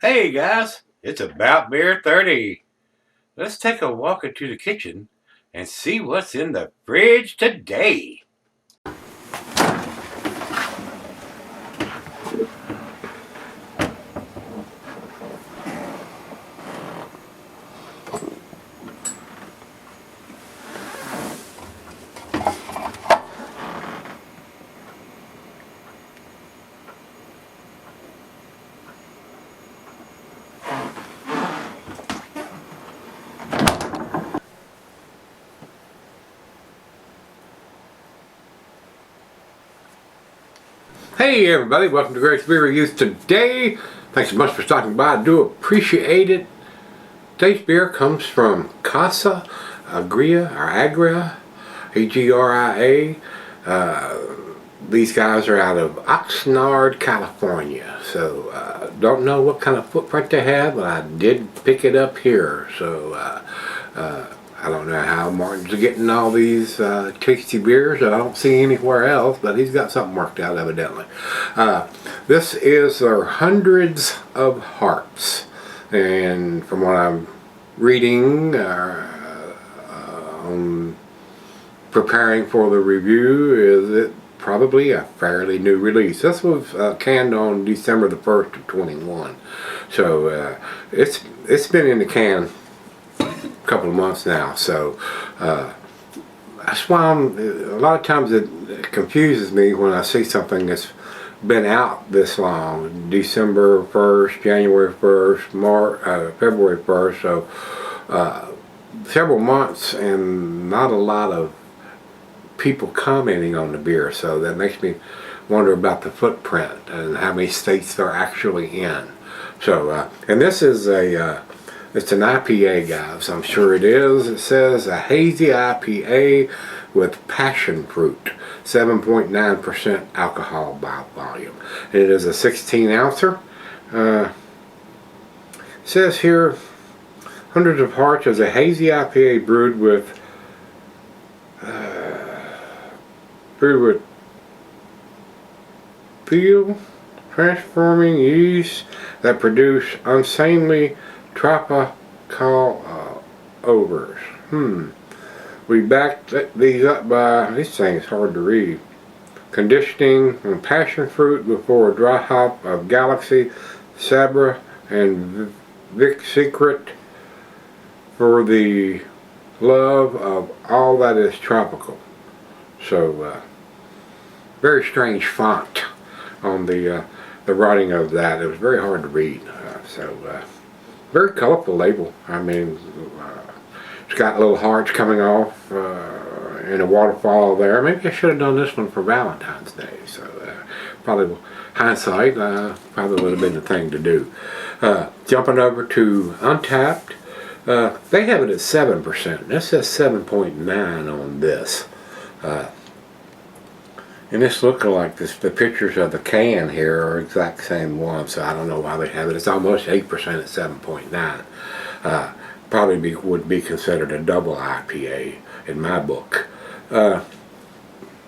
Hey guys, it's about beer 30. Let's take a walk into the kitchen and see what's in the fridge today. Hey everybody, welcome to Gregsbeerreviews today. Thanks so much for stopping by. I do appreciate it. Today's beer comes from Casa Agria, or Agria, A-G-R-I-A. These guys are out of Oxnard, California. So, don't know what kind of footprint they have, but I did pick it up here. So, I don't know how Martin's getting all these tasty beers that I don't see anywhere else, but he's got something worked out evidently. This is their Hundreds of Hearts, and from what I'm reading on preparing for the review, is it probably a fairly new release. This was canned on December the 1st of 21, so it's been in the can couple of months now, so that's why a lot of times it confuses me when I see something that's been out this long, December 1st, January 1st, February 1st, so several months and not a lot of people commenting on the beer, so that makes me wonder about the footprint and how many states they're actually in. So and this is it's an IPA, guys. I'm sure it is. It says a hazy IPA with passion fruit, 7.9% alcohol by volume. And it is a 16 ouncer. It says here, Hundreds of Hearts is a hazy IPA brewed with peel transforming yeast that produce insanely tropical overs. We backed these up by, this thing's hard to read, conditioning and passion fruit before a dry hop of Galaxy, Sabra, and Vic Secret for the love of all that is tropical. So, very strange font on the writing of that. It was very hard to read. Very colorful label. I mean, it's got little hearts coming off in a waterfall there. Maybe I should have done this one for Valentine's Day. So probably, hindsight, probably would have been the thing to do. Jumping over to Untapped, they have it at 7%. This says 7.9 on this. And it's looking like this, the pictures of the can here are exact same one, so I don't know why they have it. It's almost 8% at 7.9. Probably would be considered a double IPA in my book. Beer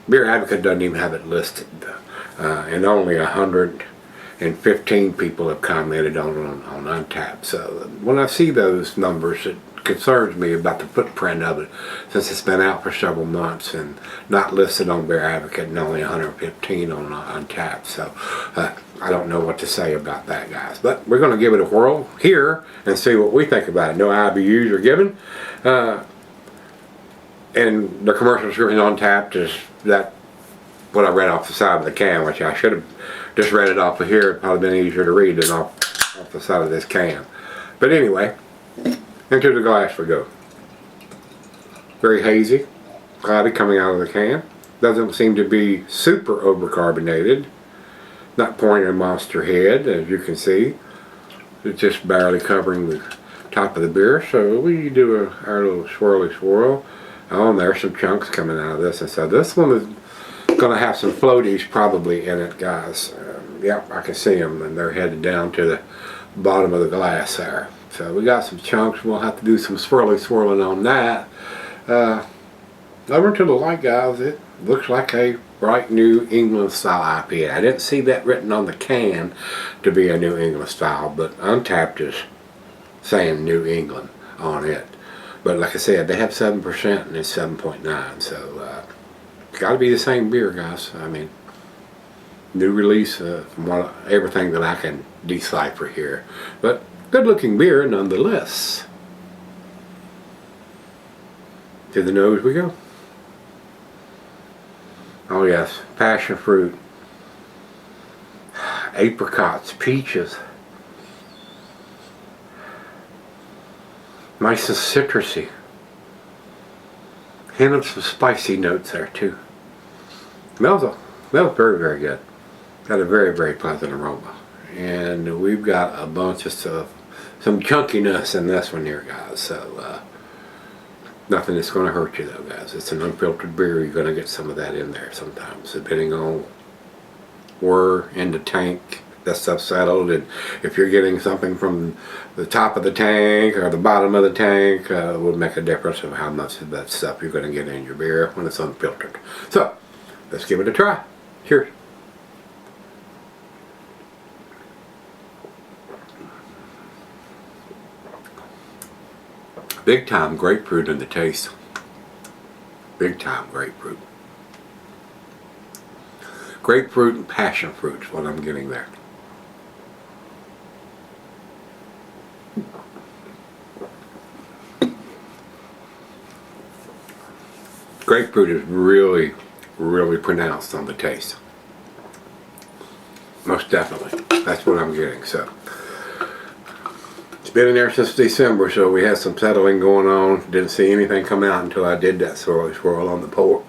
Advocate doesn't even have it listed, and only 115 people have commented on Untapped. So when I see those numbers, it concerns me about the footprint of it, since it's been out for several months and not listed on Beer Advocate, and only 115 on Untapped. So I don't know what to say about that, guys, but we're going to give it a whirl here and see what we think about it. No IBUs are given, and the commercial description on Untapped is that what I read off the side of the can, which I should have just read it off of here. It'd probably been easier to read than off the side of this can. But anyway, into the glass we go. Very hazy, cloudy coming out of the can. Doesn't seem to be super overcarbonated. Not pouring a monster head, as you can see. It's just barely covering the top of the beer. So we do our little swirly swirl. Oh, and there's some chunks coming out of this. And so this one is going to have some floaties probably in it, guys. Yep, I can see them, and they're headed down to the bottom of the glass there. So we got some chunks. We'll have to do some swirling on that. over to the light, guys, it looks like a bright New England style IPA. I didn't see that written on the can to be a New England style, but Untapped is saying New England on it. But like I said, they have 7% and it's 7.9, so it's got to be the same beer, guys. I mean, new release from everything that I can decipher here. But good looking beer nonetheless. To the nose we go. Oh yes, passion fruit, apricots, peaches. Nice and citrusy. Hint of some spicy notes there too. Smells very, very good. Got a very, very pleasant aroma. And we've got a bunch of stuff, some chunkiness in this one here, guys. So nothing that's going to hurt you though, guys. It's an unfiltered beer. You're going to get some of that in there sometimes, depending on where in the tank that stuff's settled. And if you're getting something from the top of the tank or the bottom of the tank, will make a difference of how much of that stuff you're going to get in your beer when it's unfiltered. So let's give it a try. Cheers. Big time grapefruit in the taste. Big time grapefruit. Grapefruit and passion fruit is what I'm getting there. Grapefruit is really, really pronounced on the taste. Most definitely. That's what I'm getting. So it's been in there since December, so we had some settling going on. Didn't see anything come out until I did that swirl on the port.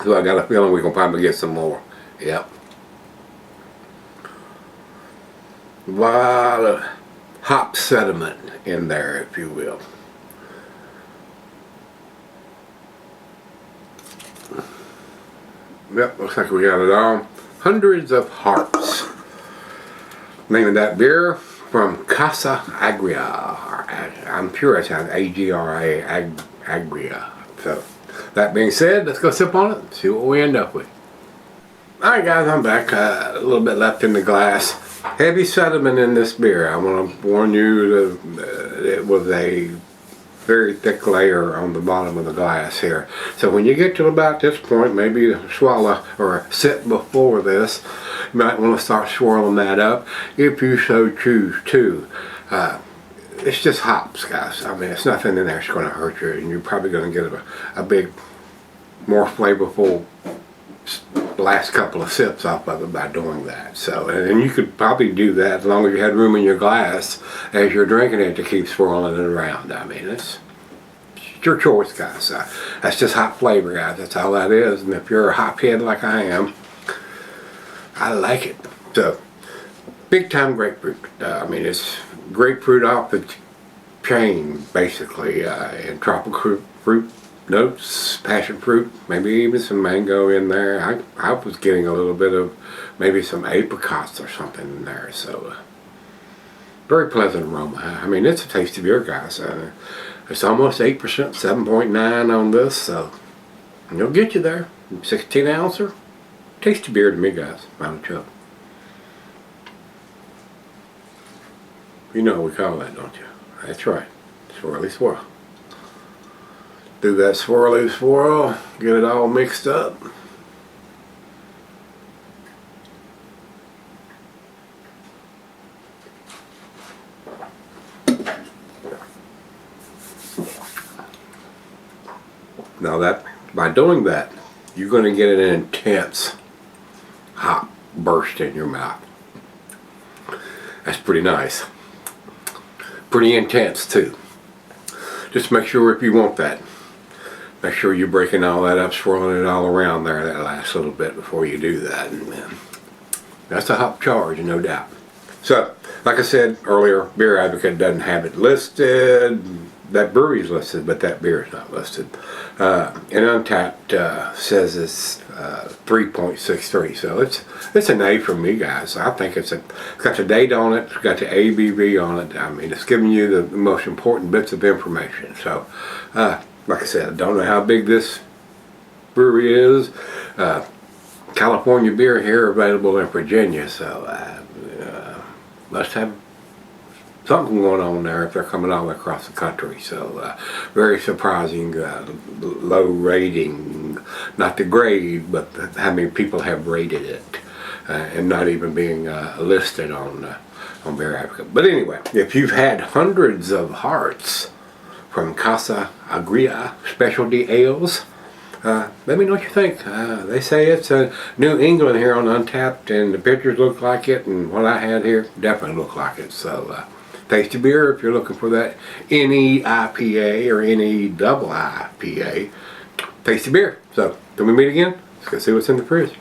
So I got a feeling we're going to probably get some more. Yep. A lot of hop sediment in there, if you will. Yep, looks like we got it all. Hundreds of Hearts. Name of that beer from Casa Agria. I'm sure it sounds A-G-R-A, Agria. So, that being said, let's go sip on it and see what we end up with. Alright guys, I'm back. A little bit left in the glass. Heavy sediment in this beer. I want to warn you that it was a very thick layer on the bottom of the glass here. So when you get to about this point, maybe a swallow or a sip before this, you might want to start swirling that up if you so choose to. It's just hops, guys. I mean, it's nothing in there that's going to hurt you, and you're probably going to get a big, more flavorful last couple of sips off of it by doing that. So, and you could probably do that as long as you had room in your glass as you're drinking it to keep swirling it around. I mean, it's your choice, guys. That's just hot flavor, guys. That's all that is. And if you're a hophead like I am, I like it. So, big time grapefruit. I mean, it's grapefruit off the chain, basically, and tropical fruit notes, passion fruit, maybe even some mango in there. I was getting a little bit of maybe some apricots or something in there. So very pleasant aroma. I mean, it's a tasty beer, guys. It's almost 8%, 7.9 on this, so it'll get you there. 16 ouncer, tasty beer to me, guys. Round chub. You know what we call that, don't you? That's right. Swirly swirl. Do that swirly swirl, get it all mixed up. Now that, by doing that, you're going to get an intense hop burst in your mouth. That's pretty nice. Pretty intense too. Just make sure if you want that, make sure you're breaking all that up, swirling it all around there that last little bit before you do that. And that's a hop charge, no doubt. So, like I said earlier, Beer Advocate doesn't have it listed. That brewery's listed, but that beer is not listed. And Untapped says it's 3.63, so it's an A from me, guys. I think it's got the date on it, it's got the ABV on it. I mean, it's giving you the most important bits of information. So, like I said, I don't know how big this brewery is. California beer here available in Virginia, so must have something going on there if they're coming all across the country. So very surprising, low rating, not the grade, but how many people have rated it, and not even being listed on Beer Advocate. But anyway, if you've had hundreds of hearts from Casa Agria specialty ales, let me know what you think. They say it's New England here on Untapped, and the pictures look like it, and what I had here definitely looked like it. So tasty beer if you're looking for that any IPA or any double IPA. Tasty beer. So till we meet again, let's go see what's in the fridge.